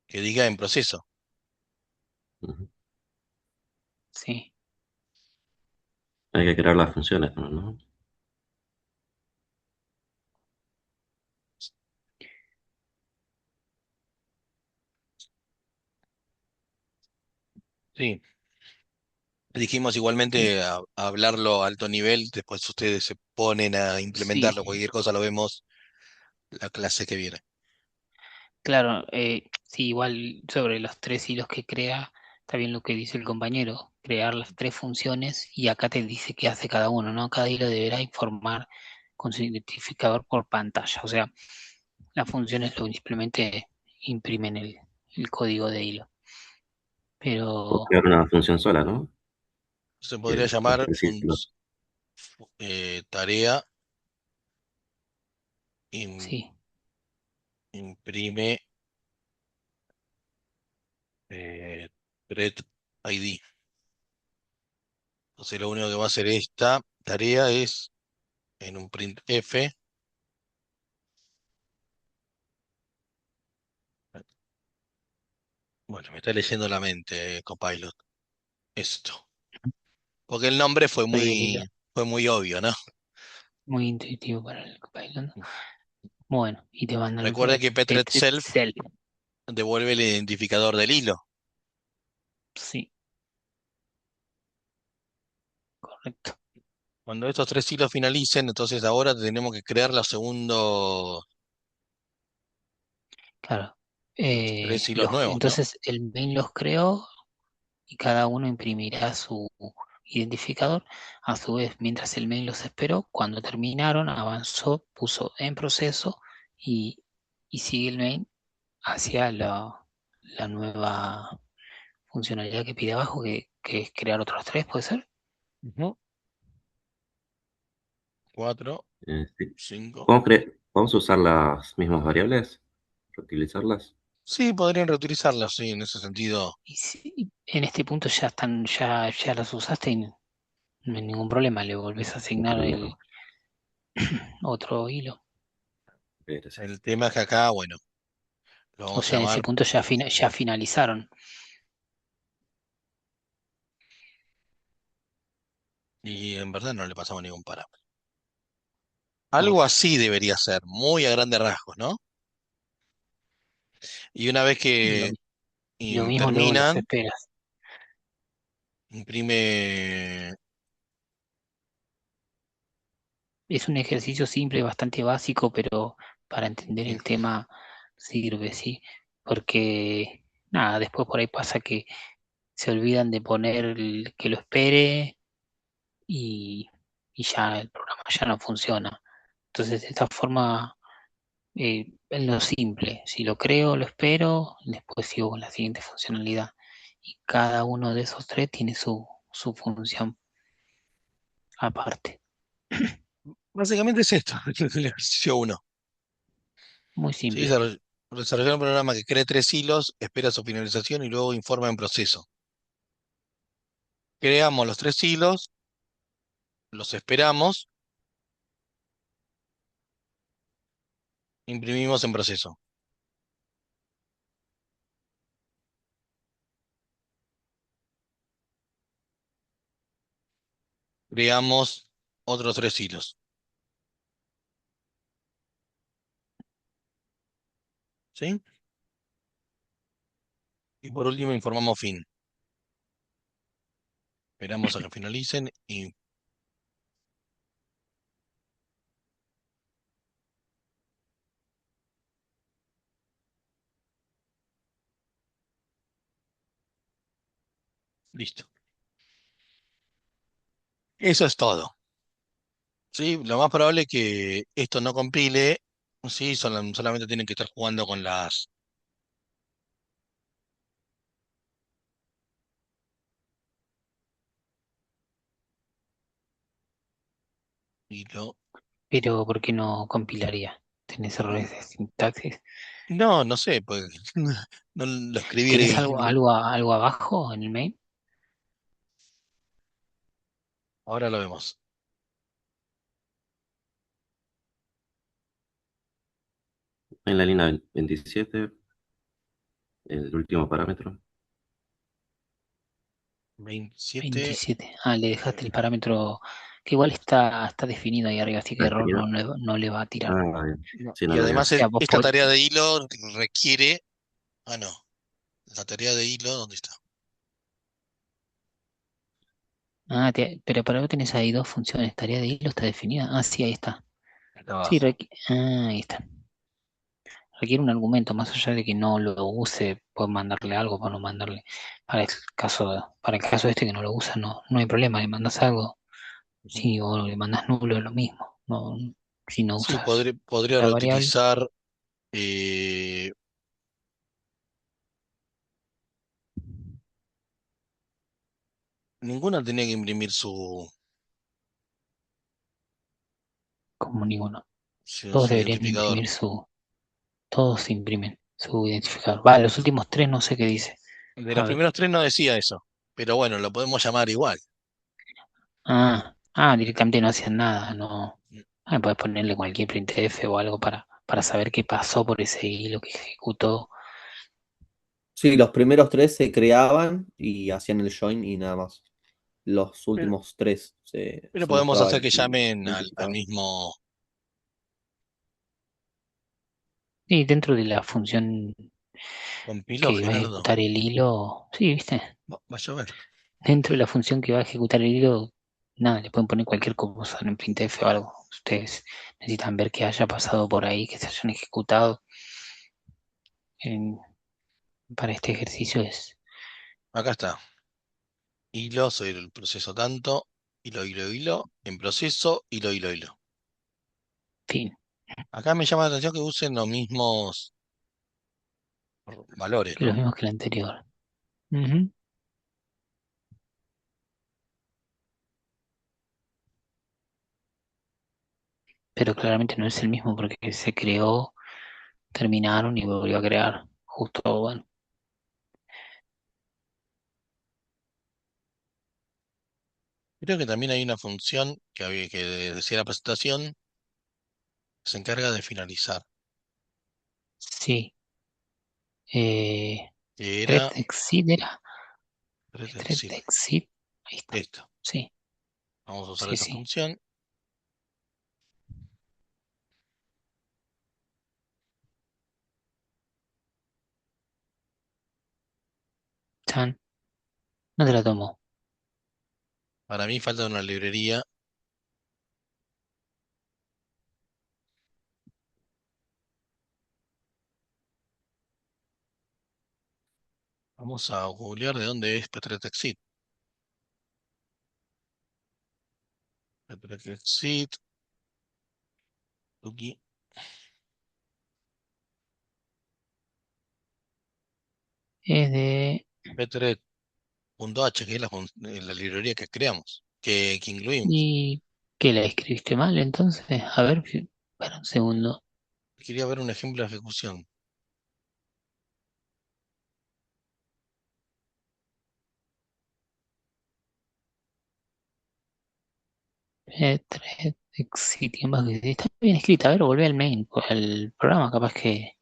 que diga en proceso. Ujú. sí, Hay que crear las funciones también, ¿no? Sí. Dijimos sí, igualmente a hablarlo a alto nivel, después ustedes se ponen a sí. implementarlo, cualquier cosa lo vemos la clase que viene. Claro, sí, igual sobre los tres hilos que crea, está bien lo que dice el compañero, crear las tres funciones y acá te dice qué hace cada uno, ¿no? Cada hilo deberá informar con su identificador por pantalla, o sea, las funciones lo simplemente imprimen el código de hilo. O Pero crear una función sola, ¿no? Se podría Que los llamar tres ciclos. tarea in- sí, imprime eh, thread ID. Entonces lo único que va a hacer esta tarea es en un printf. Bueno, me está leyendo la mente, Copilot. Esto. Porque el nombre Increíble, fue muy obvio, ¿no? muy intuitivo para el Copilot. Bueno, y te mandan el Recuerda que Pthread Petri Self Self. devuelve el identificador del hilo. Sí, correcto. Cuando estos tres hilos finalicen, entonces ahora tenemos que crear Claro. los tres hilos nuevos, ¿no? Entonces el main los creó y cada uno imprimirá su identificador. A su vez, mientras el main los esperó, cuando terminaron, avanzó, puso en proceso y, y sigue el main hacia la nueva funcionalidad que pide abajo, que es crear otros tres, ¿puede ser? Ujú. 4, Sí. 5. ¿Podemos usar las mismas variables? ¿Reutilizarlas? Sí, podrían reutilizarlas, sí, en ese sentido. Y en este punto ya están, ya las usaste y no hay ningún problema, le volvés a asignar el otro hilo. Gracias. El tema es que acá, bueno, lo O vamos a sea, en ese llamar punto ya finalizaron. y en verdad no le pasamos ningún parámetro. Ok. Algo así debería ser, muy a grandes rasgos, ¿no? Y una vez Lo, que lo mismo luego los terminan, esperas. imprime. Es un ejercicio simple, bastante básico, pero para entender Sí. el tema sirve, ¿sí? Porque, nada, después por ahí pasa que se olvidan de poner que lo espere y, y ya el programa ya no funciona. Entonces, de esta forma, en lo simple, si lo creo, lo espero, después sigo con la siguiente funcionalidad. Y cada uno de esos tres tiene su función aparte. Básicamente es esto, el ejercicio uno. Muy Sí, simple. desarrollar un programa que cree tres hilos, espera su finalización y luego informa en proceso. Creamos los tres hilos, los esperamos, imprimimos en proceso. Creamos otros tres hilos. ¿Sí? Y por último informamos fin. Esperamos a que finalicen y listo. Eso es todo. Sí, lo más probable es que esto no compile. Sí, solamente tienen que estar jugando con las. Hilo. Pero ¿por qué no compilaría? ¿Tenés errores de sintaxis? No, no sé, pues no lo ¿Tenés escribí. algo abajo en el mail? Ahora lo vemos. En la línea 27, el último parámetro. 27. 27. Ah, le dejaste el parámetro que igual está definido ahí arriba, así que ¿Está error definido? no le va a tirar. Ah, bien. No. Sí, no Y lo veo. además O sea, vos esta tarea de hilo requiere. Ah, no. La tarea de hilo, ¿dónde está? pero para vos tenés ahí dos funciones. Tarea de hilo está definida. Ah, sí, ahí está. Está Sí, abajo. ahí está. Requiere un argumento, más allá de que no lo use, puedes mandarle algo o no mandarle. Para el caso este que no lo usa, no hay problema, le mandas algo. Ujú. Si o le mandas nulo es lo mismo. No, si no Sí, usas podría la variable. reutilizar. eh, Ninguna tenía que imprimir Como ninguno. su Todos deberían identificador. imprimir su. todos se imprimen su identificador. Va, los últimos tres no sé qué dice. De A los ver. primeros tres no decía eso, pero bueno, lo podemos llamar igual. Directamente no hacían nada, no. Puedes ponerle cualquier printf o algo para saber qué pasó por ese hilo que ejecutó. Sí, los primeros tres se creaban y hacían el join y nada más. Los Pero, últimos tres pero se podemos buscaba hacer el que llamen al identificador. mismo. Y dentro de la función Compiló, que va a Gerardo. ejecutar el hilo, sí, ¿viste? Va a llover. Dentro de la función que va a ejecutar el hilo, nada, le pueden poner cualquier cosa en printf o algo. Ustedes necesitan ver que haya pasado por ahí, que se hayan ejecutado. En- para este ejercicio es Acá está. Hilo, soy el proceso tanto. Hilo, en proceso, hilo. fin, Acá me llama la atención que usen los mismos valores, que los ¿no? mismos que el anterior. Ujú. Pero claramente no es el mismo porque se creó, terminaron y volvió a crear. Justo, bueno, Creo que también hay una función que decía la presentación, que se encarga de finalizar. sí. Eh, Que thread era exit era. Thread pretexit. exit. Ahí está. Esto. Sí, Vamos a usar sí, esa sí. función. Chan, no te la tomo. Para mí falta una librería. Vamos a googlear de dónde es pretexit. Pretexit. Tuki, Es de. Ptret.h, que es la librería que creamos, que incluimos. ¿Y qué la escribiste mal entonces? A ver, para un segundo. Quería ver un ejemplo de ejecución. Thread exit. Está bien escrita. A ver, volvé al main, al programa, capaz que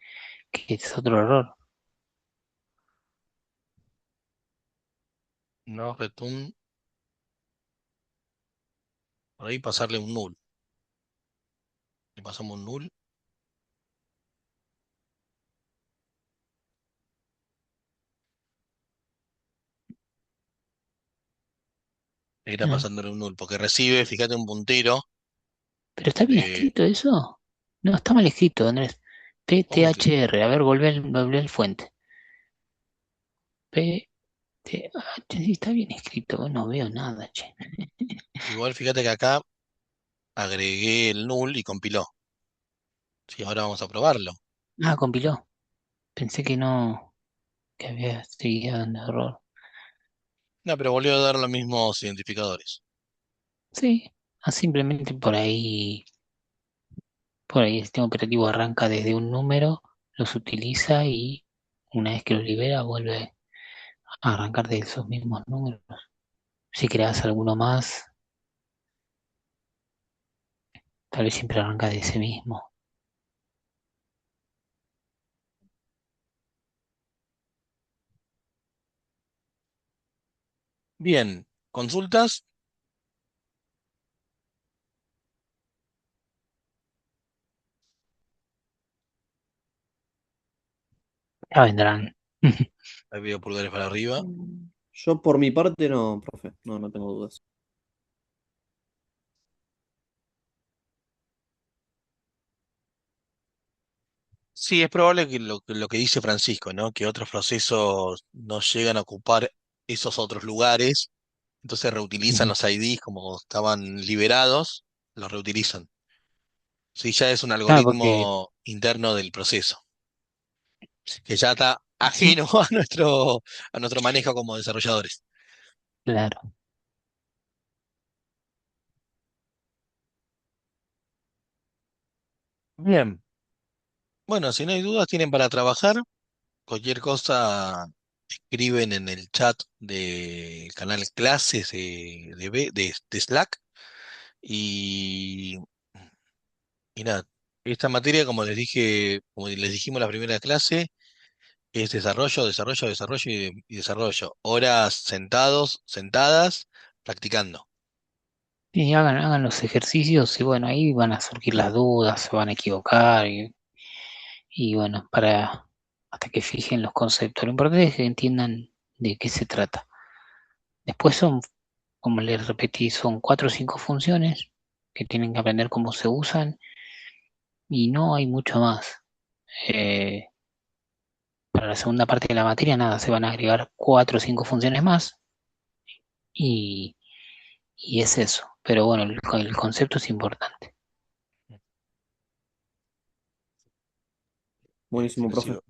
es otro error. No return. Por ahí pasarle un null. Le pasamos un null. Era Ah, pasándole un null. Porque recibe, fíjate, un puntero ¿pero está bien de. escrito eso? No, está mal escrito, Andrés. ¿Cómo que? PTHR, a ver, volvé al fuente. PTH, sí, está bien escrito, no veo nada, che. Igual fíjate que acá agregué el null y compiló. Sí, ahora vamos a probarlo. Compiló. Pensé que no, que había seguido dando error. No, pero volvió a dar los mismos identificadores. Sí, simplemente por ahí el sistema operativo arranca desde un número, los utiliza y una vez que los libera vuelve a arrancar de esos mismos números. Si creas alguno más, tal vez siempre arranca de ese mismo. Bien, consultas. Ya vendrán. Ahí veo pulgares para arriba. Yo por mi parte no, profe, no tengo dudas. Sí, es probable que lo que dice Francisco, ¿no? Que otros procesos no llegan a ocupar esos otros lugares, entonces reutilizan Ujú. los IDs como estaban liberados, los reutilizan. Sí, ya es un Claro, porque algoritmo interno del proceso, que ya está sí, ajeno a nuestro manejo como desarrolladores. claro. Bien, Bueno, si no hay dudas, tienen para trabajar. Cualquier cosa, escriben en el chat del canal clases de Slack. Y, y nada, esta materia, como les dije, como les dijimos en la primera clase, es desarrollo, desarrollo, desarrollo y desarrollo. Horas sentados, sentadas, practicando. Y hagan los ejercicios y bueno, ahí van a surgir las dudas, se van a equivocar y bueno, hasta que fijen los conceptos. Lo importante es que entiendan de qué se trata. Después son, como les repetí, son 4 o 5 funciones que tienen que aprender cómo se usan y no hay mucho más. Eh, para la segunda parte de la materia, nada, se van a agregar 4 o 5 funciones más y, y es eso. Pero bueno, el concepto es importante. Buenísimo, Les profe. iba,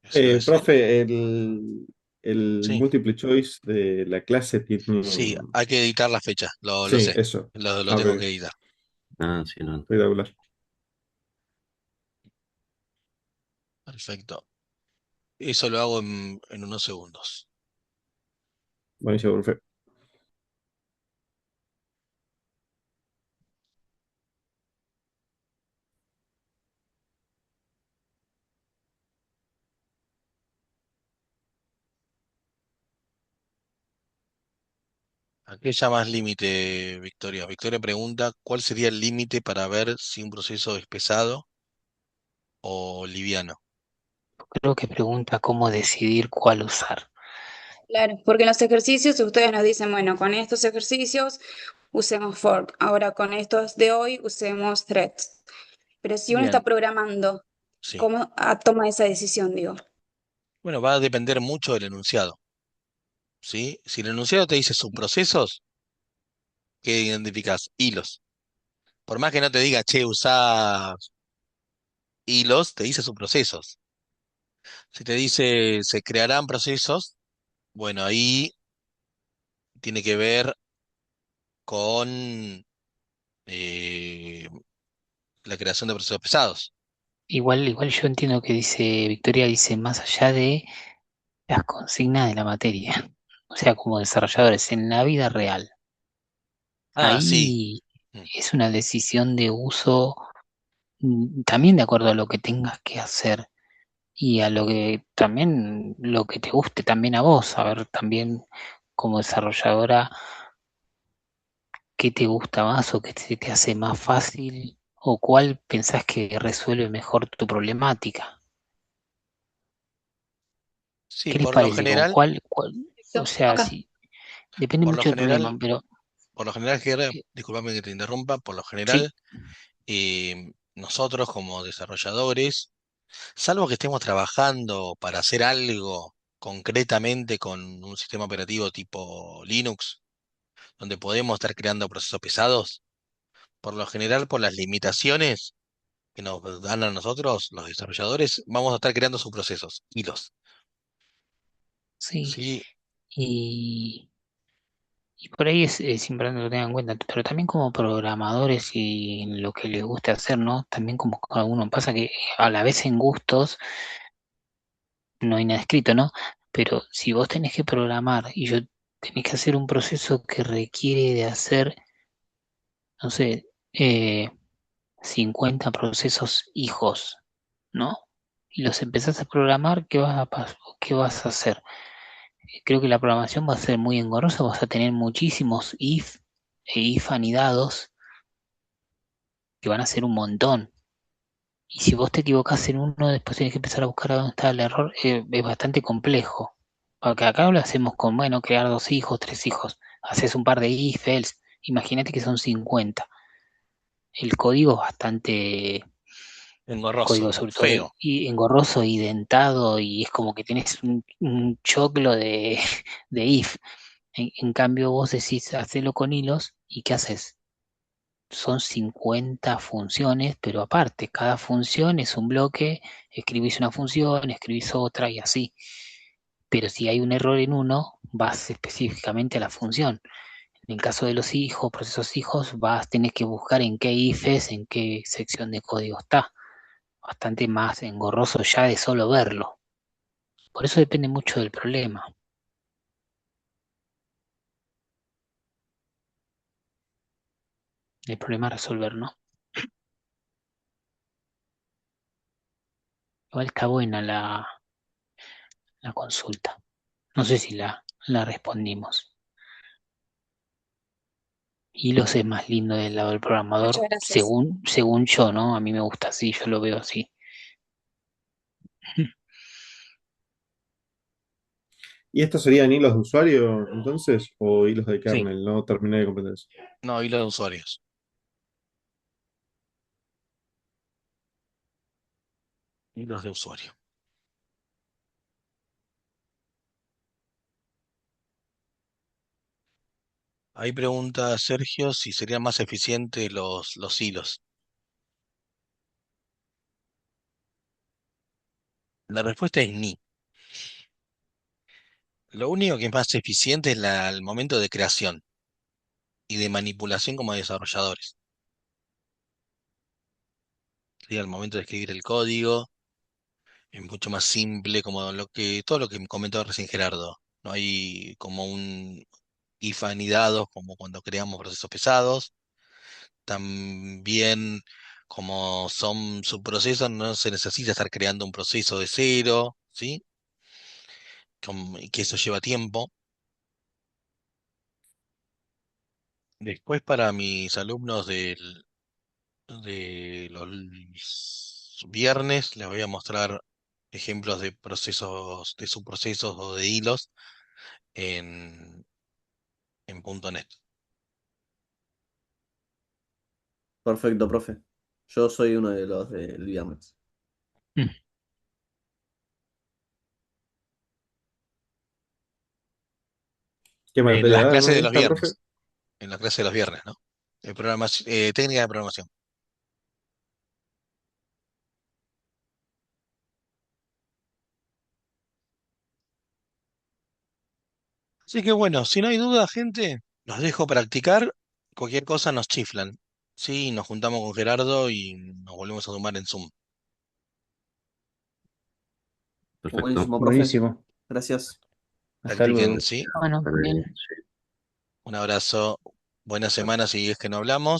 les iba a decir. Profe, el Sí, multiple choice de la clase sí, tiene... hay que editar la fecha, lo Sí, sé, eso. lo Ah, ok, tengo que editar. Ah, sí, no. espectacular. Perfecto. Eso lo hago en unos segundos. Buenísimo, profe. ¿A qué llamas límite, Victoria? Victoria pregunta, ¿cuál sería el límite para ver si un proceso es pesado o liviano? Creo que pregunta cómo decidir cuál usar. Claro, porque en los ejercicios ustedes nos dicen, bueno, con estos ejercicios usemos fork, ahora con estos de hoy usemos threads. Pero si uno está Bien, programando, sí. ¿cómo toma esa decisión, digo? Bueno, va a depender mucho del enunciado, ¿sí? Si el enunciado te dice subprocesos, ¿qué identificas? Hilos. Por más que no te diga, che, usá hilos, te dice subprocesos. Si te dice, se crearán procesos, bueno, ahí tiene que ver con eh, la creación de procesos pesados. Igual yo entiendo que dice, Victoria dice más allá de las consignas de la materia, o sea, como desarrolladores en la vida real. Ah, sí. Ahí Mm. es una decisión de uso también de acuerdo a lo que tengas que hacer y a lo que también lo que te guste también a vos, a ver también como desarrolladora qué te gusta más o qué se te hace más fácil o cuál pensás que resuelve mejor tu problemática. Sí, ¿Qué les parece? ¿Con cuál? O Perfecto. sea, Acá. sí, depende por lo mucho del general, problema, pero por lo general, Ger, eh, discúlpame que te interrumpa, por lo sí, general, nosotros como desarrolladores, salvo que estemos trabajando para hacer algo concretamente con un sistema operativo tipo Linux, donde podemos estar creando procesos pesados, por lo general, por las limitaciones que nos dan a nosotros, los desarrolladores, vamos a estar creando sus procesos, hilos. sí, Sí, y, y por ahí es importante que lo tengan en cuenta, pero también como programadores y en lo que les gusta hacer, ¿no? También como cada uno pasa que a la vez en gustos no hay nada escrito, ¿no? Pero si vos tenés que programar y yo tenés que hacer un proceso que requiere de hacer, no sé, 50 procesos hijos, ¿no? Y los empezás a programar, ¿qué vas a hacer? Creo que la programación va a ser muy engorrosa, vas a tener muchísimos if e if anidados que van a ser un montón. Y si vos te equivocás en uno, después tenés que empezar a buscar a dónde está el error, es bastante complejo. Porque acá lo hacemos con, bueno, crear 2 hijos, 3 hijos. Haces un par de if, else. Imagínate que son 50. El código es bastante engorroso, código sobre todo feo. y engorroso y dentado y es como que tenés un choclo de if. En cambio vos decís, hacelo con hilos y ¿qué haces? Son 50 funciones, pero aparte, cada función es un bloque, escribís una función, escribís otra y así. Pero si hay un error en uno, vas específicamente a la función. En el caso de los hijos, procesos hijos, tenés que buscar en qué ifes, en qué sección de código está bastante más engorroso ya de solo verlo. Por eso depende mucho del problema. El problema a resolver, ¿no? Igual está buena la consulta. No sé si la respondimos. Hilos es más lindo del lado del Muchas programador, gracias. según yo, ¿no? A mí me gusta así, yo lo veo así. ¿Y estos serían hilos de usuario entonces? ¿O hilos de Sí, kernel? No terminé de comprender eso. no, y los usuarios. Hilos de usuario. Ahí pregunta Sergio si serían más eficientes los hilos. La respuesta es ni. Lo único que es más eficiente es el momento de creación y de manipulación como desarrolladores. Sería el momento de escribir el código, es mucho más simple, como todo lo que comentó recién Gerardo. No hay como un if anidados como cuando creamos procesos pesados. También como son subprocesos, no se necesita estar creando un proceso de cero, ¿sí? Y que eso lleva tiempo. Después para mis alumnos de los viernes les voy a mostrar ejemplos de procesos, de subprocesos o de hilos en, en .NET. Perfecto, profe. Yo soy uno de los del viernes. Mm. ¿Qué En las materia dan clases de en los esta, profe? viernes, en la clase de los viernes, ¿no? Técnica de programación. Así que bueno, si no hay duda, gente, los dejo practicar. Cualquier cosa nos chiflan. Sí, nos juntamos con Gerardo y nos volvemos a sumar en Zoom. Perfecto. Buenísimo, profe. Buenísimo. Gracias. Hasta Practiquen, luego. ¿sí? Bueno, bien. Sí. Un abrazo, buenas Chao. semanas si es que no hablamos.